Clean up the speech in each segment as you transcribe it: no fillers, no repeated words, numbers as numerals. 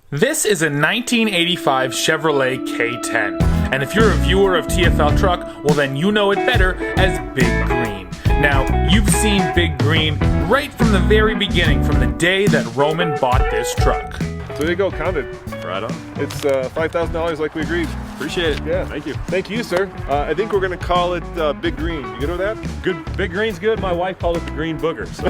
This is a 1985 Chevrolet K10, and if you're a viewer of TFL Truck, well then you know it better as Big Green. Now, you've seen Big Green right from the very beginning, from the day that Roman bought this truck. So there you go, counted. Right on. It's $5,000 like we agreed. Appreciate it. Yeah. Thank you. Thank you, sir. I think we're gonna call it Big Green. You good with that? Good. Big Green's good. My wife called it the Green Booger. So.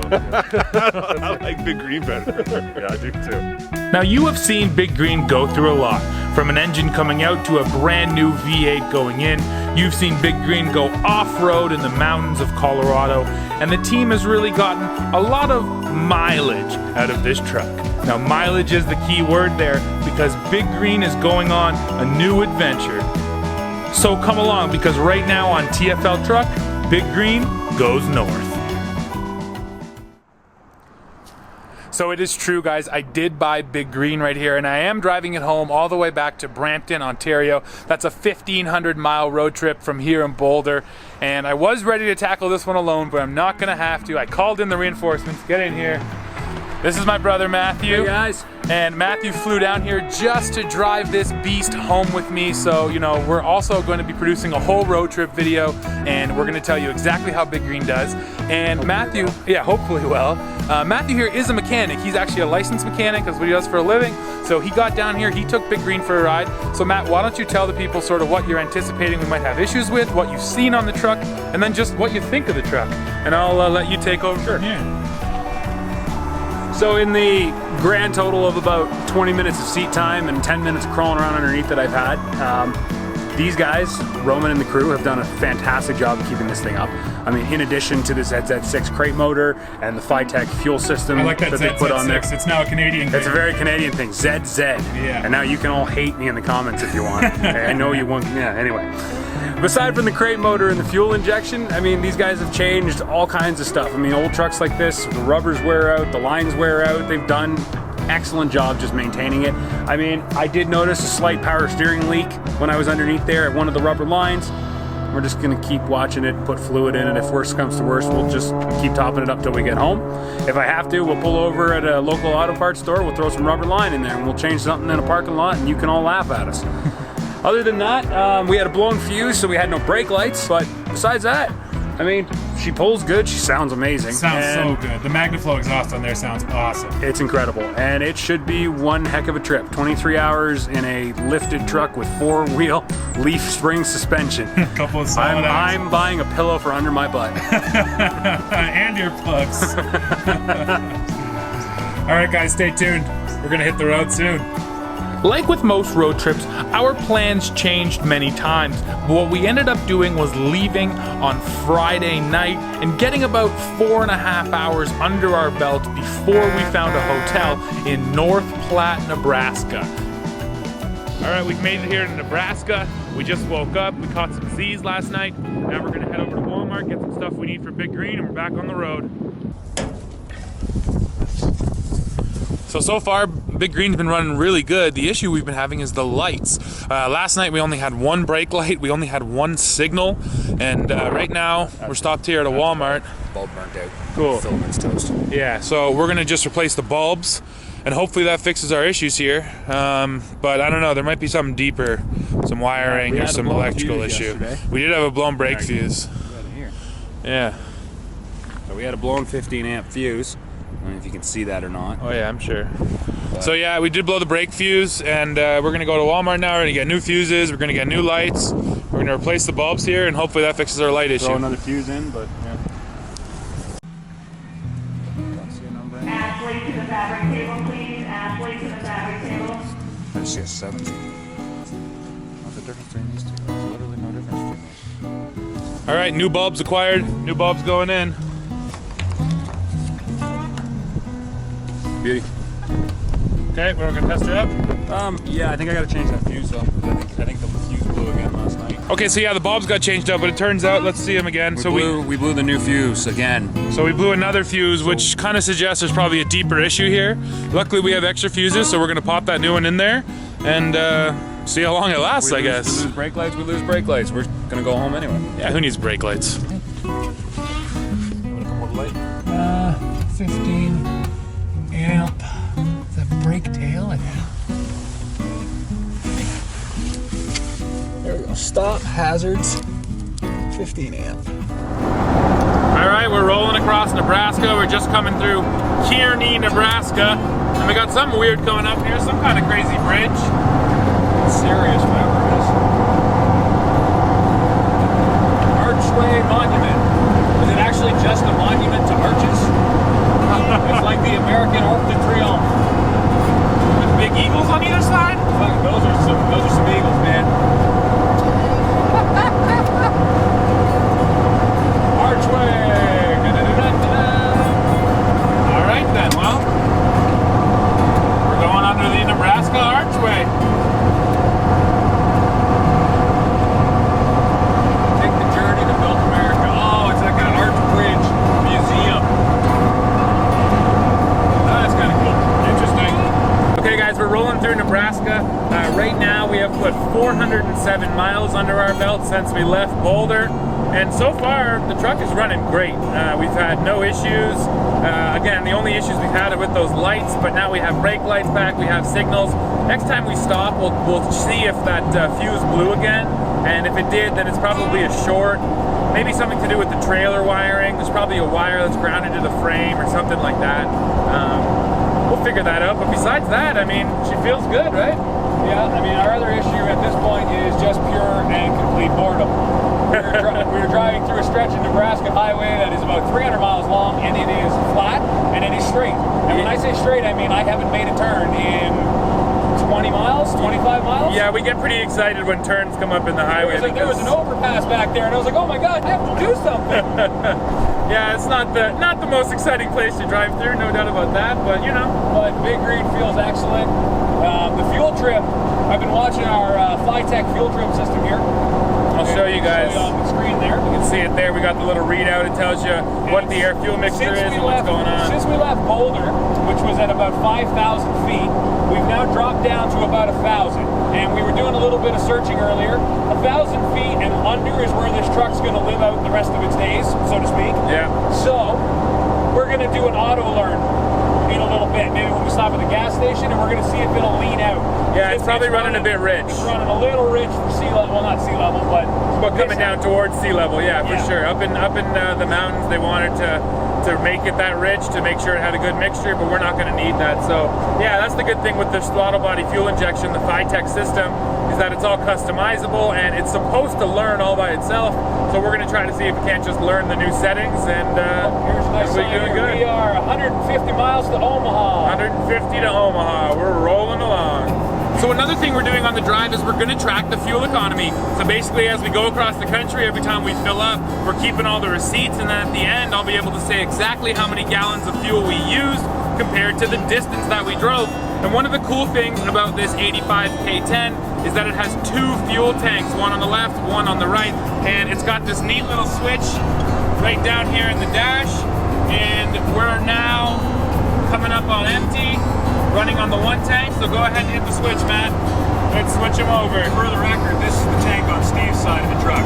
I like Big Green better. Yeah, I do too. Now, you have seen Big Green go through a lot, from an engine coming out to a brand new V8 going in. You've seen Big Green go off-road in the mountains of Colorado, and the team has really gotten a lot of mileage out of this truck. Now, mileage is the key word there, because Big Green is going on a new adventure. So come along, because right now on TFL Truck, Big Green goes north. So it is true, guys, I did buy Big Green right here, and I am driving it home all the way back to Brampton, Ontario. That's a 1,500-mile road trip from here in Boulder, and I was ready to tackle this one alone, but I'm not gonna have to. I called in the reinforcements. Get in here. This is my brother Matthew. Hey guys. And Matthew flew down here just to drive this beast home with me. So, you know, we're also going to be producing a whole road trip video, and we're going to tell you exactly how Big Green does. And Matthew, yeah, hopefully well. Matthew here is a mechanic. He's actually a licensed mechanic. That's what he does for a living. So he got down here, he took Big Green for a ride. So Matt, why don't you tell the people sort of what you're anticipating we might have issues with, what you've seen on the truck, and then just what you think of the truck. And I'll let you take over from here. So in the grand total of about 20 minutes of seat time and 10 minutes of crawling around underneath that I've had, these guys, Roman and the crew, have done a fantastic job of keeping this thing up. I mean, in addition to the ZZ6 crate motor and the Phytech fuel system I like that they put on there. It's now a Canadian thing. It's a very Canadian thing, ZZ. Yeah. And now you can all hate me in the comments if you want. I know you won't, yeah, anyway. Aside from the crate motor and the fuel injection, I mean, these guys have changed all kinds of stuff. I mean, old trucks like this, the rubbers wear out, the lines wear out. They've done excellent job just maintaining it. I mean, I did notice a slight power steering leak when I was underneath there at one of the rubber lines. We're just gonna keep watching it, put fluid in it. If worse comes to worse, we'll just keep topping it up till we get home. If I have to, we'll pull over at a local auto parts store, we'll throw some rubber line in there, and we'll change something in a parking lot, and you can all laugh at us. Other than that, we had a blown fuse, so we had no brake lights, but besides that, I mean, she pulls good, she sounds amazing. Sounds so good. The MagnaFlow exhaust on there sounds awesome. It's incredible, and it should be one heck of a trip. 23 hours in a lifted truck with four-wheel leaf spring suspension. A couple of solid I'm buying a pillow for under my butt. and earplugs. All right, guys, stay tuned. We're gonna hit the road soon. Like with most road trips, our plans changed many times, but what we ended up doing was leaving on Friday night and getting about 4.5 hours under our belt before we found a hotel in North Platte, Nebraska. All right, we've made it here to Nebraska. We just woke up, we caught some Z's last night. Now we're gonna head over to Walmart, get some stuff we need for Big Green, and we're back on the road. So far, Big Green's been running really good. The issue we've been having is the lights. Last night we only had one brake light, we only had one signal, and right now we're stopped here at a Walmart. Bulb burnt out. Cool. Filament's toast. Yeah, so we're gonna just replace the bulbs, and hopefully that fixes our issues here. But I don't know, there might be something deeper, some wiring or some electrical issue. We did have a blown brake fuse. Yeah. So we had a blown 15 amp fuse. I don't know if you can see that or not. Oh yeah, I'm sure. So yeah, we did blow the brake fuse, and we're gonna go to Walmart now. We're gonna get new fuses, we're gonna get new lights, we're gonna replace the bulbs here, and hopefully that fixes our light issue. Throw another fuse in, but yeah. Ashley to the fabric table, please. Ashley to the fabric table. I just see a 7. What's the difference between these two? There's literally no difference between these. All right, new bulbs acquired, new bulbs going in. Beauty. Okay, we're gonna test it up. Yeah, I think I gotta change that fuse though. I think the fuse blew again last night. Okay, so yeah, the bulbs got changed up, but it turns out, let's see them again. We blew the new fuse again. So we blew another fuse, which kind of suggests there's probably a deeper issue here. Luckily, we have extra fuses, so we're gonna pop that new one in there and see how long it lasts, I guess. We lose brake lights, we lose brake lights. We're gonna go home anyway. Yeah, who needs brake lights? 15 amp. Is that brake tail? Stop hazards, 15 amp. All right, we're rolling across Nebraska. We're just coming through Kearney, Nebraska. And we got something weird going up here, some kind of crazy bridge. Serious, whatever it is. Archway monument. Is it actually just a monument to arches? It's like the American Arc de Triomphe. With big eagles on either side? Fuck, those are some eagles, man. Archway. All right then, well, we're going under the Nebraska Archway. Take the journey to build America. Oh, it's like an arch bridge museum. Oh, that's kind of cool. Interesting. Okay guys, we're rolling through Nebraska. Right now we have put 407 miles under our belt since we left Boulder. And so far, the truck is running great. We've had no issues. Again, the only issues we've had are with those lights, but now we have brake lights back, we have signals. Next time we stop, we'll see if that fuse blew again. And if it did, then it's probably a short. Maybe something to do with the trailer wiring. There's probably a wire that's grounded to the frame or something like that. We'll figure that out. But besides that, I mean, she feels good, right? Yeah, I mean, our other issue at this point is just pure and complete boredom. We were driving through a stretch of Nebraska highway that is about 300 miles long, and it is flat, and it is straight. And when I say straight, I mean I haven't made a turn in 20 miles, 25 miles? Yeah, we get pretty excited when turns come up in the highway. There was an overpass back there, and I was like, oh my god, I have to do something. Yeah, it's not the most exciting place to drive through, no doubt about that, but you know. But Big Green feels excellent. The fuel trip, I've been watching our Flytech fuel trip system here. I'll show you guys. Show you on the screen there. You can see it there. We got the little readout. It tells you what the air fuel mixture is and what's going on. Since we left Boulder, which was at about 5,000 feet, we've now dropped down to about 1,000. And we were doing a little bit of searching earlier. 1,000 feet and under is where this truck's going to live out the rest of its days, so to speak. Yeah. So we're going to do an auto learn in a little bit. Maybe when we stop at the gas station, and we're going to see if it'll lean out. Yeah, it's probably running a bit rich. It's running a little rich for sea level. Well, not sea level, but coming down towards sea level. Yeah, for sure. Up in the mountains, they wanted to make it that rich to make sure it had a good mixture, but we're not going to need that. So yeah, that's the good thing with this throttle body fuel injection, the Flytech system, is that it's all customizable and it's supposed to learn all by itself. So we're going to try to see if we can't just learn the new settings, and here's a nice sign doing good. We are 150 miles to Omaha. 150 to Omaha. We're rolling along. So another thing we're doing on the drive is we're going to track the fuel economy. So basically, as we go across the country, every time we fill up, we're keeping all the receipts, and then at the end, I'll be able to say exactly how many gallons of fuel we used compared to the distance that we drove. And one of the cool things about this 85 K10 is that it has two fuel tanks, one on the left, one on the right, and it's got this neat little switch right down here in the dash, and we're now coming up on empty, running on the one tank, so go ahead and hit the switch, Matt. Let's switch them over. For the record, this is the tank on Steve's side of the truck.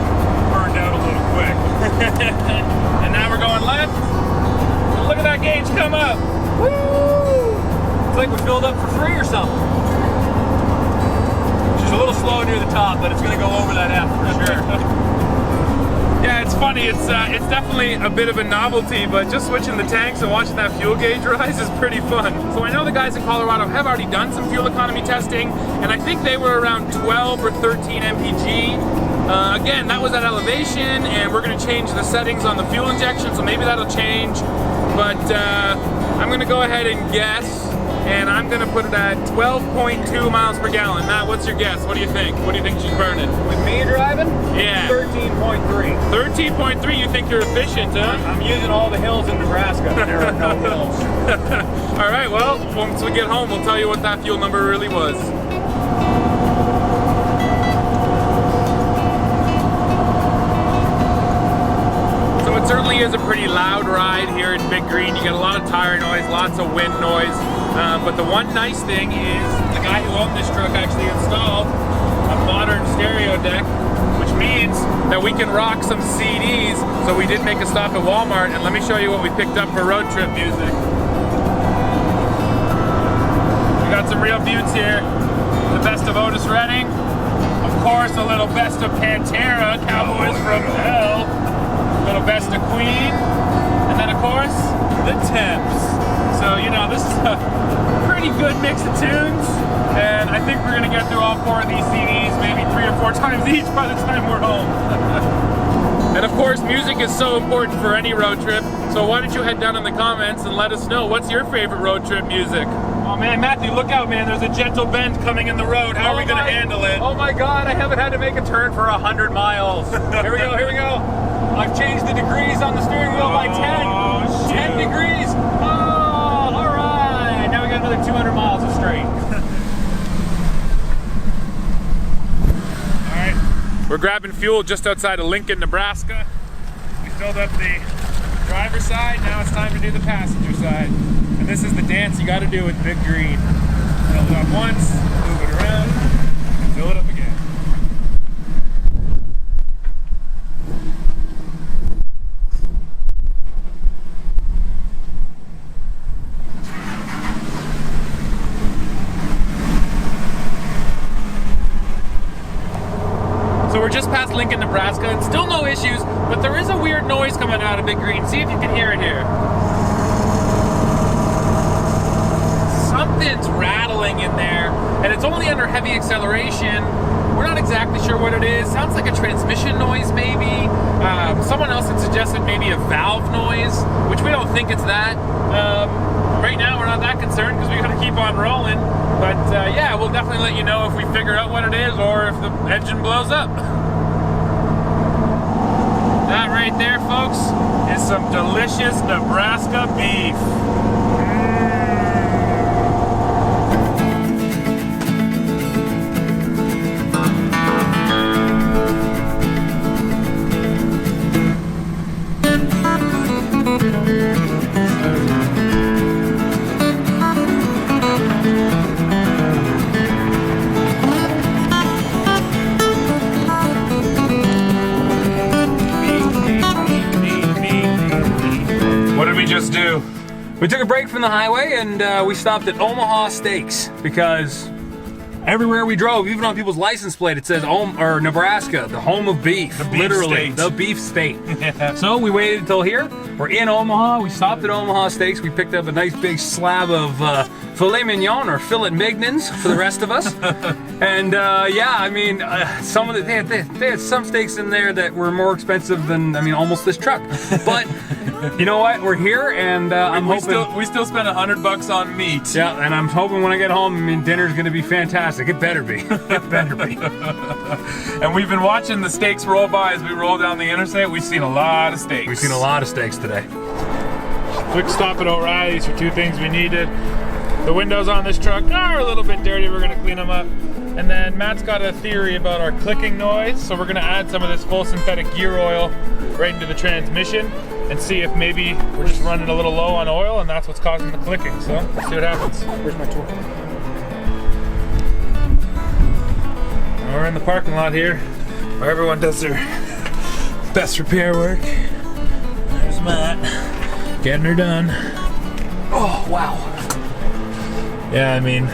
Burned out a little quick. And now we're going left. Look at that gauge come up. Woo! It's like we filled up for free or something. She's a little slow near the top, but it's going to go over that F for sure. Yeah, it's funny. It's definitely a bit of a novelty, but just switching the tanks and watching that fuel gauge rise is pretty fun. So I know the guys in Colorado have already done some fuel economy testing, and I think they were around 12 or 13 mpg. Again, that was at elevation, and we're going to change the settings on the fuel injection, so maybe that'll change. But I'm going to go ahead and guess, and I'm going to put it at 12.2 miles per gallon. Matt, what's your guess? What do you think? What do you think she's burning? With me driving? Yeah. 13.3. 13.3, you think you're efficient, huh? I'm using all the hills in Nebraska. There are no hills. All right, well, once we get home, we'll tell you what that fuel number really was. So it certainly is a pretty loud ride here in Big Green. You get a lot of tire noise, lots of wind noise. But the one nice thing is the guy who owned this truck actually installed a modern stereo deck, which means that we can rock some CDs. So we did make a stop at Walmart, and let me show you what we picked up for road trip music. We got some real buttes here. The best of Otis Redding. Of course, a little little Best of Pantera, Cowboys from Hell, little Best of Queen, and then of course, the Temps. So, you know, this is a pretty good mix of tunes, and I think we're gonna get through all 4 of these CDs, maybe 3 or 4 times each by the time we're home. And of course, music is so important for any road trip, so why don't you head down in the comments and let us know, what's your favorite road trip music? Oh man, Matthew, look out man, there's a gentle bend coming in the road. How are we gonna handle it? Oh my God, I haven't had to make a turn for 100 miles. Here we go, here we go. I've changed the degrees on the steering wheel by 10. Oh, 10 degrees. Oh, all right. Now we got another 200 miles of straight. We're grabbing fuel just outside of Lincoln, Nebraska. We filled up the driver's side, now it's time to do the passenger side. And this is the dance you gotta do with Big Green. Fill it up once, move it around, and fill it up again. So we're just past Lincoln, Nebraska, and still no issues, but there is a weird noise coming out of Big Green. See if you can hear it here. Something's rattling in there, and it's only under heavy acceleration. We're not exactly sure what it is. Sounds like a transmission noise, maybe. Someone else had suggested maybe a valve noise, which we don't think it's that. Right now, we're not that concerned because we gotta keep on rolling. But yeah, we'll definitely let you know if we figure out what it is or if the engine blows up. That right there, folks, is some delicious Nebraska beef. Just do. We took a break from the highway and we stopped at Omaha Steaks because everywhere we drove, even on people's license plate, it says Nebraska, the home of beef. The beef literally, state. the beef state. Yeah. So we waited until here. We're in Omaha. We stopped at Omaha Steaks. We picked up a nice big slab of filet mignon or fillet mignons for the rest of us. And yeah, I mean, some of they had some steaks in there that were more expensive than, I mean, almost this truck. But you know what? We're here, and I'm hoping we still spent $100 on meat. Yeah, and I'm hoping when I get home, I mean, dinner's gonna be fantastic. It better be. It better be. And we've been watching the steaks roll by as we roll down the interstate. We've seen a lot of steaks. We've seen a lot of steaks today. Quick stop at O'Reilly's for 2 things we needed. The windows on this truck are a little bit dirty. We're gonna clean them up. And then Matt's got a theory about our clicking noise, so we're gonna add some of this full synthetic gear oil right into the transmission and see if maybe we're just running a little low on oil and that's what's causing the clicking. So let's see what happens. Where's my tool? We're in the parking lot here where everyone does their best repair work. There's Matt getting her done. Oh, wow. Yeah, I mean,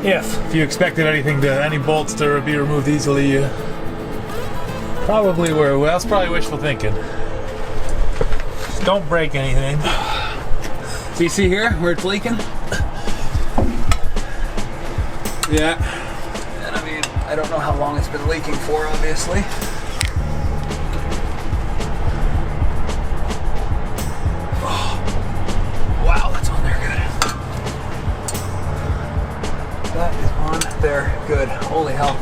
if you expected any bolts to be removed easily, you probably were. Well, that's probably wishful thinking. Just don't break anything. So you see here where it's leaking? Yeah. And I mean, I don't know how long it's been leaking for, obviously. Oh. Wow, that's on there good. That is on there good. Holy hell.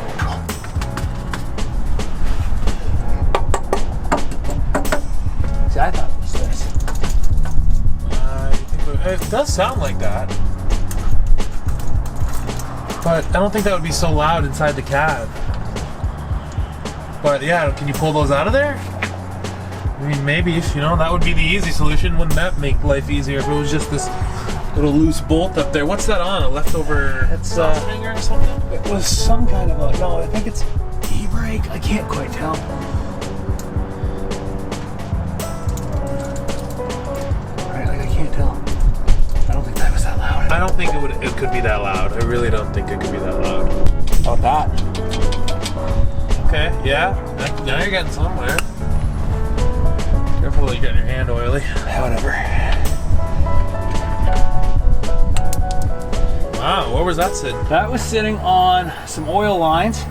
See, I thought it was this. It does sound like that. But I don't think that would be so loud inside the cab. But yeah, can you pull those out of there? I mean, maybe, if, you know, that would be the easy solution. Wouldn't that make life easier if it was just this little loose bolt up there? What's that on? A leftover softening or something? It was some kind of a, no, I think it's e-brake. I can't quite tell. Right, like I can't tell. I don't think that was that loud. I don't think it could be that loud. I really don't think it could be that loud. About that. Okay. Yeah? Now you're getting somewhere. Careful, you're getting your hand oily. Whatever. Wow, where was that sitting? That was sitting on some oil lines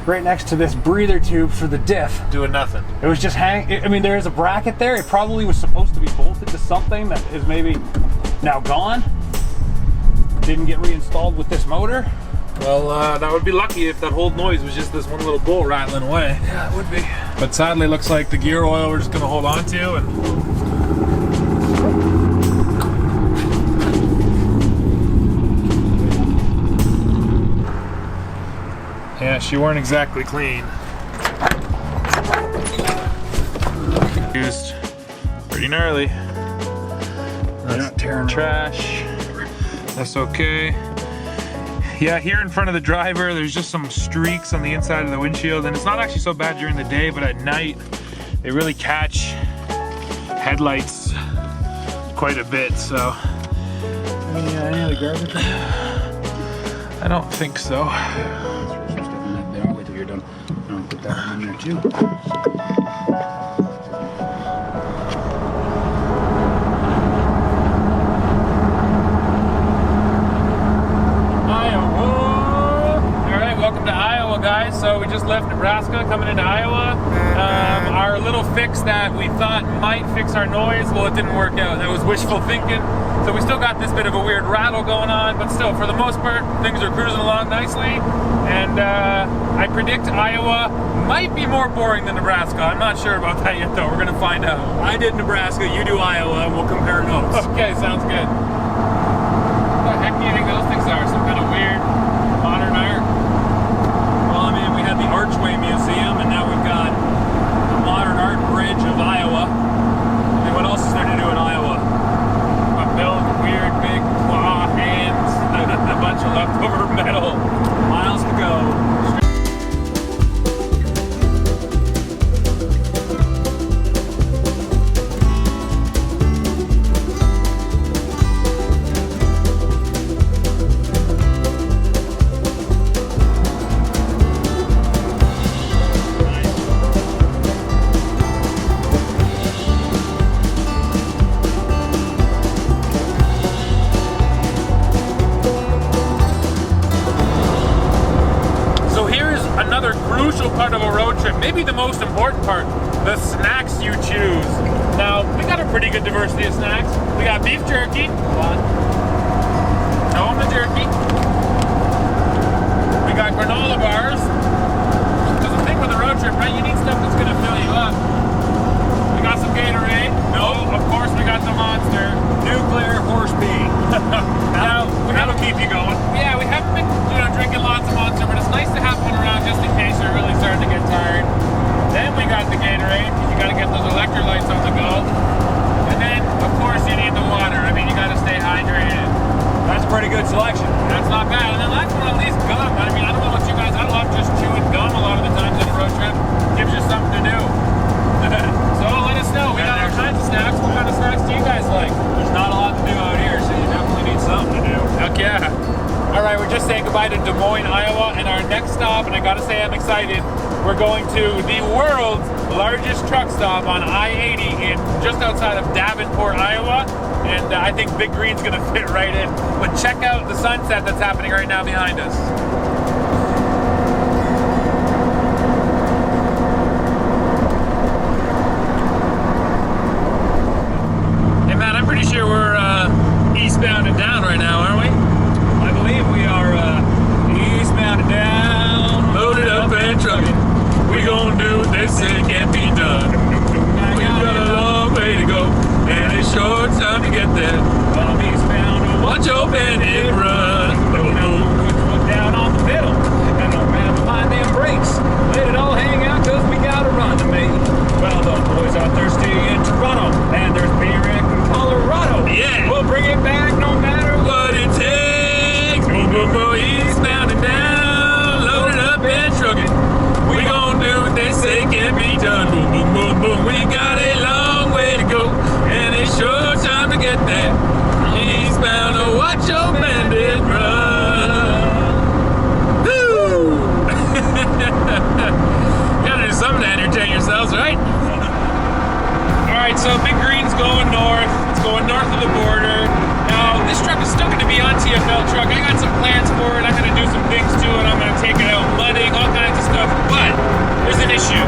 right next to this breather tube for the diff. Doing nothing. It was just hanging. I mean, there is a bracket there. It probably was supposed to be bolted to something that is maybe now gone. Didn't get reinstalled with this motor. Well, that would be lucky if that whole noise was just this one little bolt rattling away. Yeah, it would be. But sadly, looks like the gear oil we're just gonna hold on to and. Yeah, she weren't exactly clean. Used pretty gnarly. That's trash. That's okay. Yeah, here in front of the driver, there's just some streaks on the inside of the windshield, and it's not actually so bad during the day, but at night, they really catch headlights quite a bit, so. Any other garbage? I don't think so. I'll wait till you're done. I'll put that one in there too. Welcome to Iowa, guys. So we just left Nebraska, coming into Iowa. Our little fix that we thought might fix our noise, well, it didn't work out. That was wishful thinking. So we still got this bit of a weird rattle going on, but still, for the most part, things are cruising along nicely. And I predict Iowa might be more boring than Nebraska. I'm not sure about that yet, though. We're gonna find out. I did Nebraska, you do Iowa, and we'll compare notes. Okay, sounds good. What the heck do you think those things are? Some kind of weird modern art? Well, I mean, we had the Archway Museum, and now we've got the Modern Art Bridge of Iowa. I mean, what else is there to do in Iowa? Build weird big claw hands, a bunch of leftover metal. Miles to go. Part of a road trip, maybe the most important part, the snacks you choose. Now, we got a pretty good diversity of snacks. We got beef jerky. Show them the jerky. We got granola bars. Because the thing with a road trip, right, you need stuff that's going to fill you up. We got some Gatorade. No, of course we got the Monster. Nuclear horse pee. That'll keep you going. Yeah, we haven't been, drinking lots of Monster, but it's nice to have one around just in case you're really starting to get tired. Then we got the Gatorade. You got to get those electrolytes on the go. And then, of course, you need the water. I mean, you got to stay hydrated. That's a pretty good selection. That's not bad. And then last one, at least gum. I mean, I don't know about you guys. I love just chewing gum a lot of the times on a road trip. Gives you something to do. So let us know. We got all kinds of snacks. What kind of snacks do you guys like? There's not a lot to do out here, so you definitely need something to do. Heck yeah. All right, we're just saying goodbye to Des Moines, Iowa, and our next stop, and I gotta say I'm excited, we're going to the world's largest truck stop on I-80 in just outside of Davenport, Iowa, and I think Big Green's gonna fit right in. But check out the sunset that's happening right now behind us. Hey man, I'm pretty sure we're eastbound and down right now, aren't we? I believe we are eastbound and down, Loaded up and trucking. We gon' do this, it can't be done. We got a long way to go, and it's short time to get there. I'm eastbound. Watch your bandit run. Look down on the pedal, and no man behind them brakes. Let it all hang out, cause we gotta run to me. Well, the boys are thirsty in Toronto, and there's beer in Colorado. Yeah. We'll bring it back no matter What it takes. Boom, boom, boom, eastbound and down. Loaded up and trucking. We gon' do this, it can't be done. Boom, boom, boom, boom. We got a long way to go, and it's short time to get there. Eastbound, oh, watch your bandit run. Woo! something to entertain yourselves, right? Alright, so Big Green's going north. It's going north of the border. Now, this truck is still going to be on TFL truck. I got some plans for it. I'm going to do some things to it. I'm going to take it out mudding, all kinds of stuff. But there's an issue.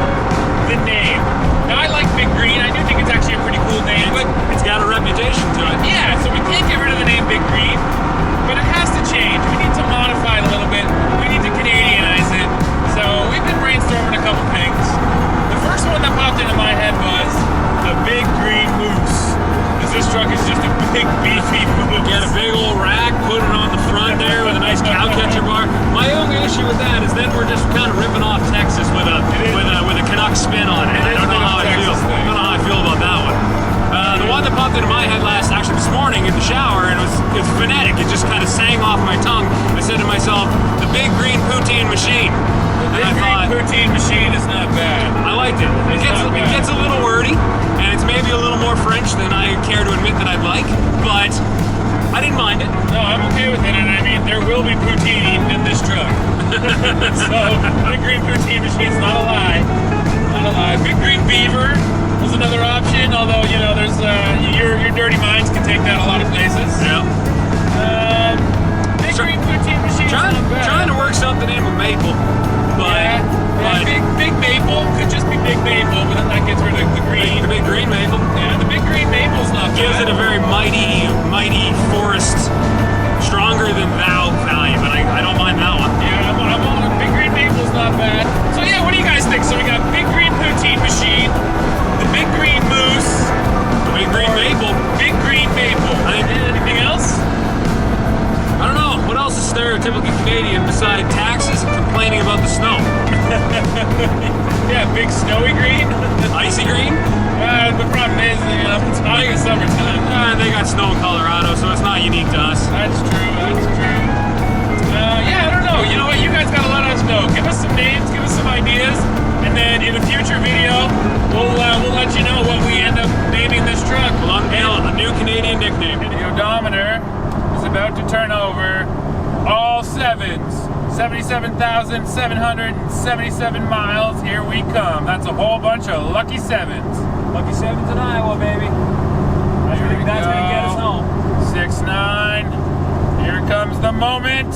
The name. Now, I like Big Green. I do think it's actually a pretty cool name. But It's got a reputation to it. yeah, so we can't get rid of the name Big Green. But it has to change. We need to modify it a little bit. We need to Canadianize it. So we've been brainstorming a couple things. The first one that popped into my head was the Big Green Moose. Because this truck is just a big beefy moose. Get a big old rack, put it on the front there with a nice cow catcher bar. My only issue with that is then we're just kind of ripping off Texas with a Canuck spin on it. I don't know how I feel. I don't know how I feel about that one. The one that popped into my head actually this morning in the shower, and it's phonetic. It just kind of sang off my tongue. I said to myself, the Big Green Poutine Machine. The Big Green Poutine Machine is not bad. I liked it. It gets a little wordy, and it's maybe a little more French than I care to admit that I'd like, but I didn't mind it. No, I'm okay with it, and I mean, there will be poutine eaten in this truck. So, Big Green Poutine Machine's not a lie. Not a lie. Big Green Beaver was another option, although, you know, there's, your dirty minds can take that a lot of places. Yeah. Big Green Poutine Machine's not bad. Trying to work something in with maple, but Big Maple could just be Big Maple, but then that gets rid of the green. the Big Green Maple Yeah, the Big Green Maple's not gives bad. it a very mighty forest, stronger than thou value, but I don't mind that one. Yeah, I'm on Big Green Maple's not bad. So yeah, what do you guys think? So we got Big Green Poutine Machine, the Big Green Moose, The Big Green Maple. Big Green Maple. Anything else? I don't know. What else is stereotypically Canadian besides taxes and complaining about the snow? Yeah, Big Snowy Green. Icy green? The problem is, you know, it's not even summertime. They got snow in Colorado, so it's not unique to us. That's true, that's true. Yeah, I don't know. You know what? You guys gotta let us know. Give us some names, give us some ideas, and then in a future video, we'll let you know what we end up naming this truck. We'll unveil a new Canadian nickname. The odometer is about to turn over all sevens. 77,777 miles. Here we come. That's a whole bunch of lucky sevens. Lucky sevens in Iowa, baby. I think that's gonna get us home. 6-9. Here comes the moment.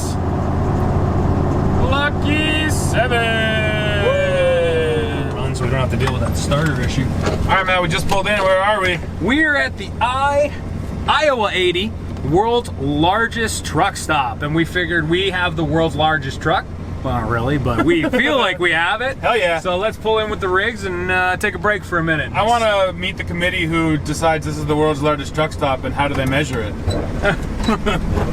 Lucky 7. Run so we don't have to deal with that starter issue. All right, Matt, we just pulled in. Where are we? We're at the Iowa 80, world's largest truck stop, and we figured we have the world's largest truck. Well, not really, but we feel like we have it. Hell yeah. So let's pull in with the rigs and take a break for a minute. I want to meet the committee who decides this is the world's largest truck stop and how do they measure it.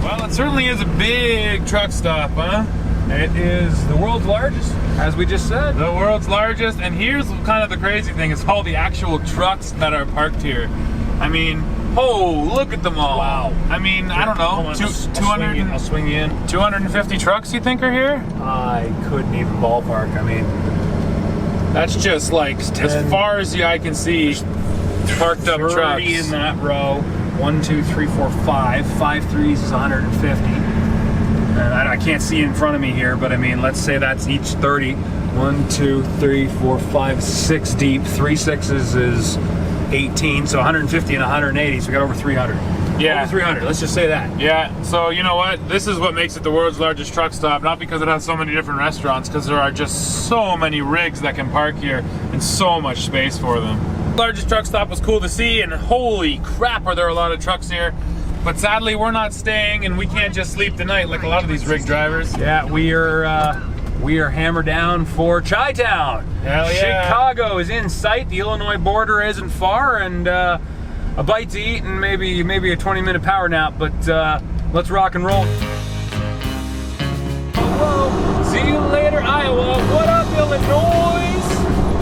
Well, it certainly is a big truck stop, huh? It is the world's largest, as we just said. The world's largest, and here's kind of the crazy thing, is all the actual trucks that are parked here. I mean, oh, look at them all. Wow. I mean, I don't know, I'll 200, swing you in. 250 trucks you think are here? I couldn't even ballpark. I mean, That's just like, as far as the eye can see, parked up 30 trucks. in that row. 1, 2, 3, 4, 5. 5 threes is 150. And I can't see in front of me here, but I mean, let's say that's each 30. 1, 2, 3, 4, 5, 6 deep. 3 sixes is 18, so 150 and 180, so we got over 300. Yeah. Over 300, let's just say that. Yeah, so you know what? This is what makes it the world's largest truck stop, not because it has so many different restaurants, because there are just so many rigs that can park here and so much space for them. Largest truck stop was cool to see, and holy crap, are there a lot of trucks here. But sadly, we're not staying, and we can't just sleep the night like a lot of these rig drivers. Yeah, we are hammered down for Chi-Town. Hell yeah. Chicago is in sight. The Illinois border isn't far, and a bite to eat and maybe a 20-minute power nap. But let's rock and roll. Hello. See you later, Iowa. What up, Illinois?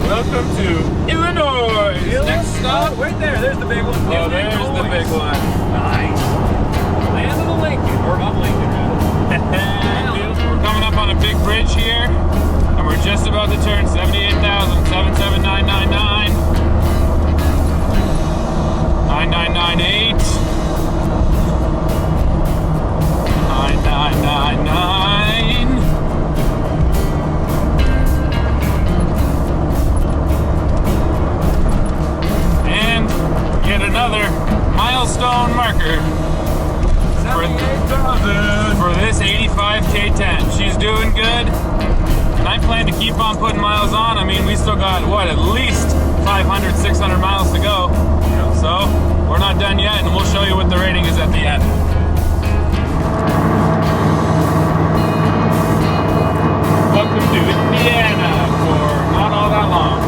Welcome to Illinois. Next stop. Right there. There's the big one. Oh, there's the big one. Nice. Land of the Lincoln, or of Lincoln, We're coming up on a big bridge here, and we're just about to turn 78,77999. 9998. 9999. keep on putting miles on. I mean, we still got, what, at least 500, 600 miles to go. So, we're not done yet, and we'll show you what the rating is at the end. Welcome to Indiana for not all that long.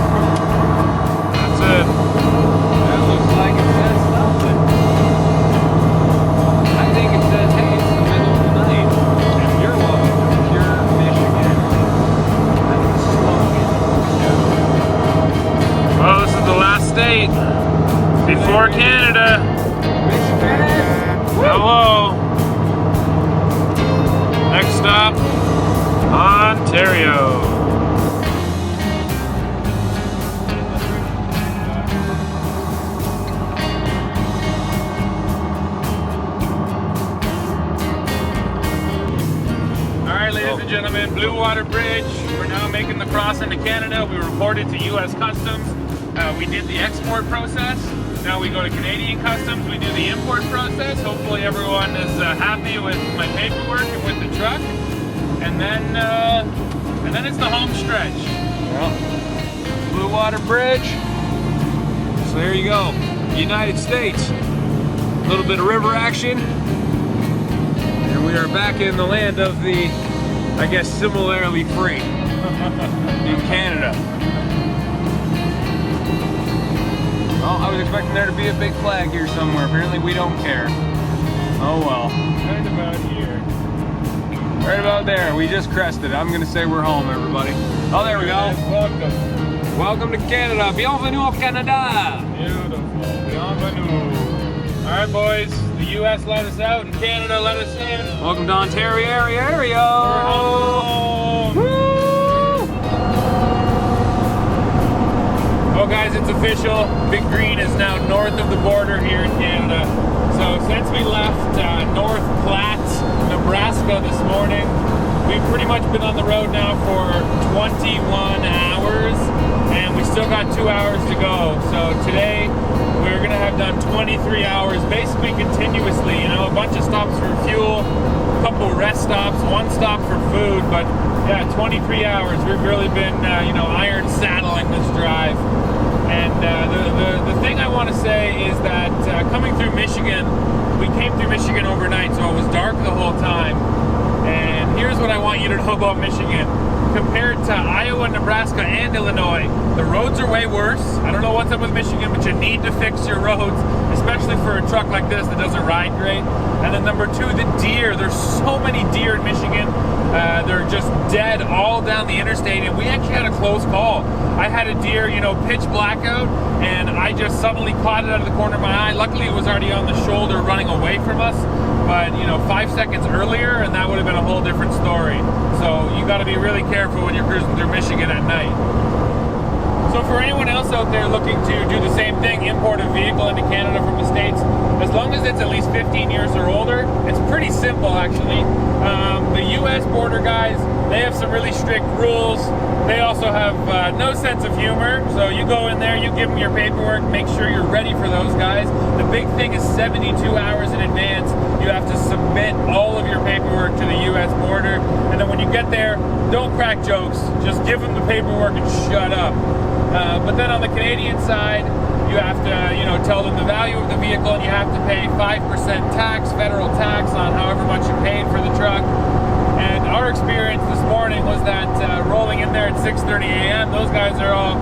That's it. That looks like it says something. I think it says, hey, it's the middle of the night, and you're welcome to pure Michigan. That's the slogan. Well, this is the last state before Canada. Michigan. Hello. Next stop, Ontario. Alright, ladies and gentlemen, Blue Water Bridge. We're now making the cross into Canada. We reported to U.S. Customs. We did the export process. Now we go to Canadian Customs. We do the import process. Hopefully everyone is happy with my paperwork and with the truck. And then it's the home stretch. Well, Blue Water Bridge. So there you go, United States. A little bit of river action, and we are back in the land of the, I guess, similarly free in Canada. Well, I was expecting there to be a big flag here somewhere. Apparently, we don't care. Oh well. Right about here. Right about there. We just crested. I'm gonna say we're home, everybody. Oh, there we go. Welcome. Welcome to Canada. Bienvenue au Canada. Beautiful. Bienvenue. All right, boys. The U.S. let us out, and Canada let us in. Welcome to Ontario. We're home. Woo! Well, guys, it's official. Big Green is now north of the border here in Canada. So since we left North Platte, Nebraska this morning, we've pretty much been on the road now for 21 hours, and we still got 2 hours to go. So today we're gonna have done 23 hours, basically continuously. You know, a bunch of stops for fuel, a couple rest stops, one stop for food, but yeah, 23 hours. We've really been, you know, iron saddling this drive. And the thing I want to say is that coming through Michigan, we came through Michigan overnight, so it was dark the whole time. And here's what I want you to know about Michigan. Compared to Iowa, Nebraska, and Illinois, the roads are way worse. I don't know what's up with Michigan, but you need to fix your roads, especially for a truck like this that doesn't ride great. And then number two, the deer. There's so many deer in Michigan. They're just dead all down the interstate, and we actually had a close call. I had a deer, you know, pitch blackout, and I just suddenly caught it out of the corner of my eye. Luckily, it was already on the shoulder running away from us, but, you know, 5 seconds earlier, and that would have been a whole different story. So you got to be really careful when you're cruising through Michigan at night. So for anyone else out there looking to do the same thing, import a vehicle into Canada from the States, as long as it's at least 15 years or older, it's pretty simple actually. The U.S. border guys, they have some really strict rules. They also have no sense of humor. So you go in there, you give them your paperwork, make sure you're ready for those guys. The big thing is 72 hours in advance, you have to submit all of your paperwork to the U.S. border. And then when you get there, don't crack jokes. Just give them the paperwork and shut up. But then on the Canadian side, you have to, you know, tell them the value of the vehicle, and you have to pay 5% tax, federal tax, on however much you paid for the truck. And our experience this morning was that rolling in there at 6:30 a.m., those guys are all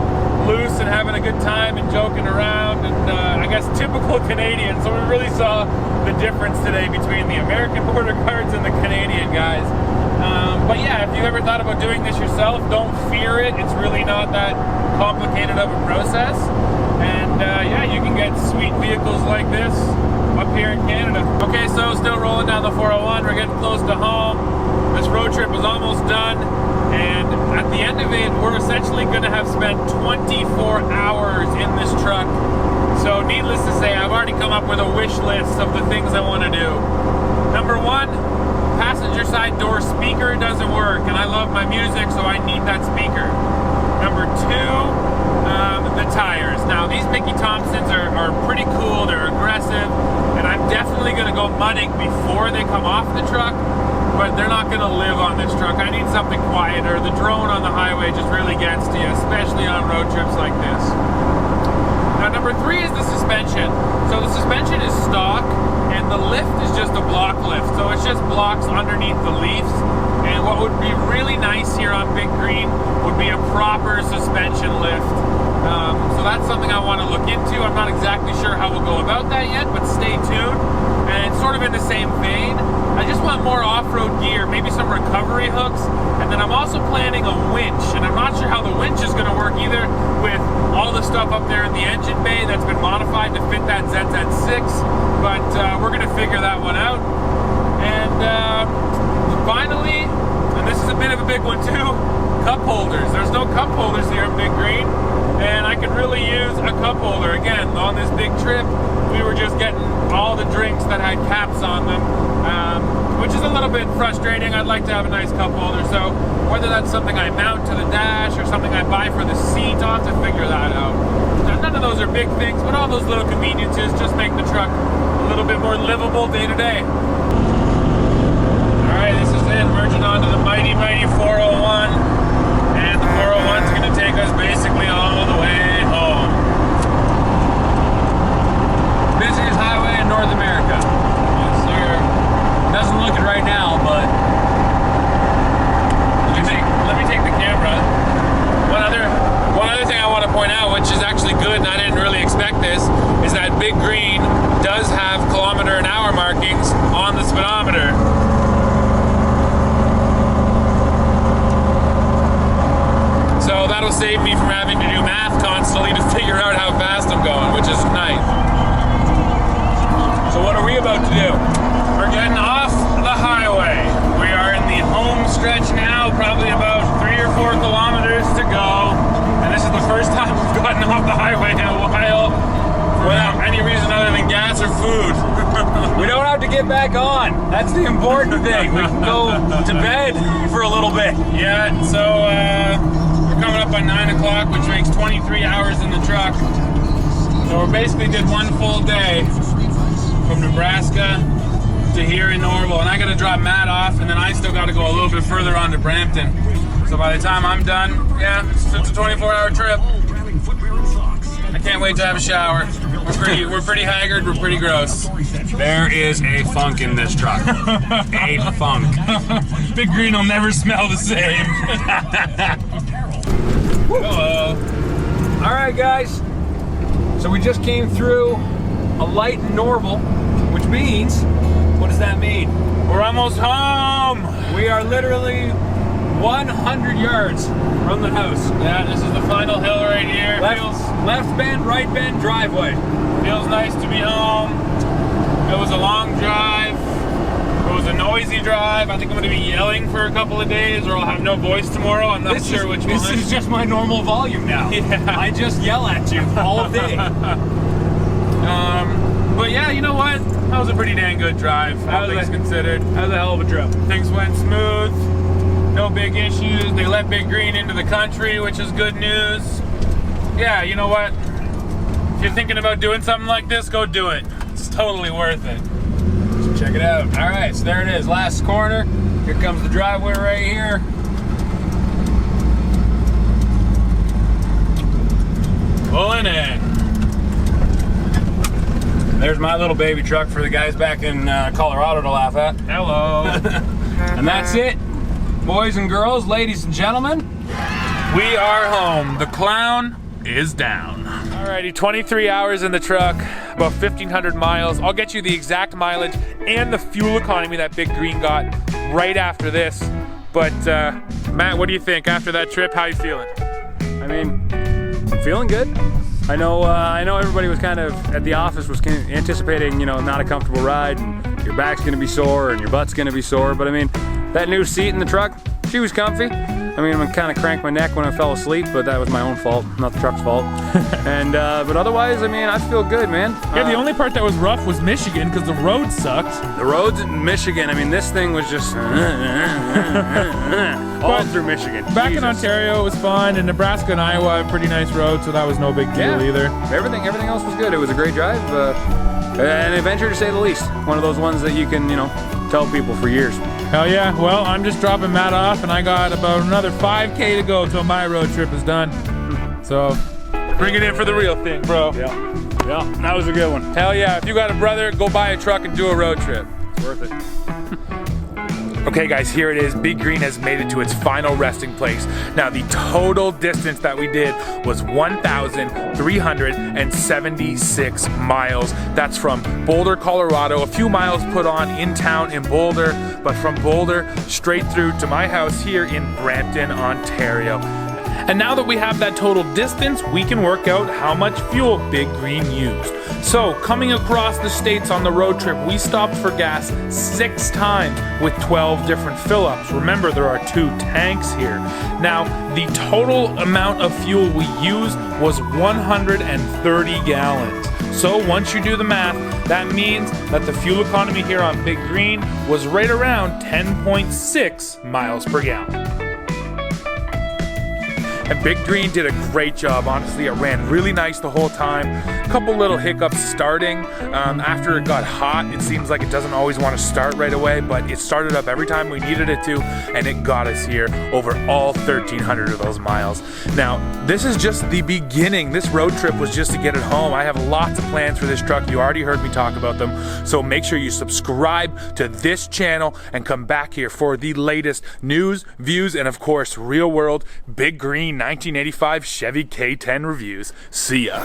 loose and having a good time and joking around, and I guess typical Canadian. So we really saw the difference today between the American border guards and the Canadian guys. But yeah, if you ever thought about doing this yourself, don't fear it. It's really not that complicated of a process. And yeah, you can get sweet vehicles like this up here in Canada. Okay, so still rolling down the 401. We're getting close to home. This road trip is almost done. And at the end of it, we're essentially going to have spent 24 hours in this truck. So needless to say, I've already come up with a wish list of the things I want to do. Number one, passenger side door speaker doesn't work, and I love my music, so I need that speaker. Number two, the tires. Now, these Mickey Thompsons are pretty cool, they're aggressive, and I'm definitely going to go mudding before they come off the truck. but they're not gonna live on this truck. I need something quieter. The drone on the highway just really gets to you, especially on road trips like this. Now, number 3 is the suspension. So the suspension is stock, and the lift is just a block lift. So it's just blocks underneath the leaves. And what would be really nice here on Big Green would be a proper suspension lift. So that's something I want to look into. I'm not exactly sure how we'll go about that yet, but stay tuned. And sort of in the same vein, I just want more off-road gear, maybe some recovery hooks, and then I'm also planning a winch, and I'm not sure how the winch is going to work either with all the stuff up there in the engine bay that's been modified to fit that ZZ6, but we're going to figure that one out. And finally, and this is a bit of a big one too, cup holders. There's no cup holders here in Big Green, and I could really use a cup holder. Again, on this big trip, we were just getting all the drinks that had caps on them, which is a little bit frustrating. I'd like to have a nice cup holder, so whether that's something I mount to the dash or something I buy for the seat, I'll have to figure that out. None of those are big things, but all those little conveniences just make the truck a little bit more livable day to day. Alright, this is it, merging onto the mighty 401, and the 401 is going to take us basically all the way home. Busiest highway in North America. Yes, sir. Doesn't look it right now, but let me take the camera. One other thing I want to point out, which is actually good, and I didn't really expect this, is that Big Green does have kilometer and hour markings on the speedometer. So that'll save me from having to do math constantly to figure out how fast I'm going, which is nice. So what are we about to do? We're getting off the highway. We are in the home stretch now, probably about 3 or 4 kilometers to go. And this is the first time we've gotten off the highway in a while without any reason other than gas or food. We don't have to get back on. That's the important thing. We can go to bed for a little bit. Yeah, so we're coming up on 9 o'clock, which makes 23 hours in the truck. So we basically did one full day from Nebraska to here in Norval, and I gotta drop Matt off, and then I still gotta go a little bit further on to Brampton. So by the time I'm done, yeah, it's a 24-hour trip. I can't wait to have a shower. We're pretty haggard, we're pretty gross. There is a funk in this truck. A funk. Big Green will never smell the same. Hello. All right, guys. So we just came through a light in Norval, which means, what does that mean? We're almost home. We are literally 100 yards from the house. Yeah, this is the final hill right here. Left bend, right bend, driveway. Feels nice to be home. It was a long drive. It was a noisy drive. I think I'm going to be yelling for a couple of days, or I'll have no voice tomorrow. I'm not sure which one. This is just my normal volume now. Yeah. I just yell at you all day. But yeah, you know what? That was a pretty dang good drive, all things considered. That was a hell of a trip. Things went smooth. No big issues. They let Big Green into the country, which is good news. Yeah, you know what? If you're thinking about doing something like this, go do it. It's totally worth it. So check it out. All right, so there it is. Last corner. Here comes the driveway right here. Pulling in. There's my little baby truck for the guys back in Colorado to laugh at. Hello. And that's it. Boys and girls, ladies and gentlemen, We are home. The clown is down. Alrighty, 23 hours in the truck, about 1,500 miles. I'll get you the exact mileage and the fuel economy that Big Green got right after this. But Matt, what do you think after that trip? How you feeling? I mean, I'm feeling good. I know everybody was kind of at the office was anticipating, not a comfortable ride, and your back's gonna be sore and your butt's gonna be sore. But I mean, that new seat in the truck, she was comfy. I mean, I kind of cranked my neck when I fell asleep, but that was my own fault, not the truck's fault. And but otherwise, I mean, I feel good, man. Yeah, the only part that was rough was Michigan because the road sucked. The roads in Michigan, I mean, this thing was just all through Michigan. Back Jesus. in Ontario, it was fine, and Nebraska and Iowa have pretty nice roads, so that was no big deal either. Everything else was good. It was a great drive, an adventure to say the least. One of those ones that you can, tell people for years. Hell yeah. Well, I'm just dropping Matt off, and I got about another 5K to go till my road trip is done. So, bring it in for the real thing, bro. Yeah, that was a good one. Hell yeah. If you got a brother, go buy a truck and do a road trip. It's worth it. Okay guys, here it is. Big Green has made it to its final resting place. Now the total distance that we did was 1,376 miles. That's from Boulder, Colorado, a few miles put on in town in Boulder, but from Boulder straight through to my house here in Brampton, Ontario. And now that we have that total distance, we can work out how much fuel Big Green used. So, coming across the states on the road trip, we stopped for gas 6 times with 12 different fill-ups. Remember, there are 2 tanks here. Now, the total amount of fuel we used was 130 gallons. So, once you do the math, that means that the fuel economy here on Big Green was right around 10.6 miles per gallon. And Big Green did a great job, honestly. It ran really nice the whole time. A couple little hiccups starting. After it got hot, it seems like it doesn't always want to start right away, but it started up every time we needed it to, and it got us here over all 1,300 of those miles. Now, this is just the beginning. This road trip was just to get it home. I have lots of plans for this truck. You already heard me talk about them, so make sure you subscribe to this channel and come back here for the latest news, views, and of course, real world Big Green 1985 Chevy K10 reviews. See ya.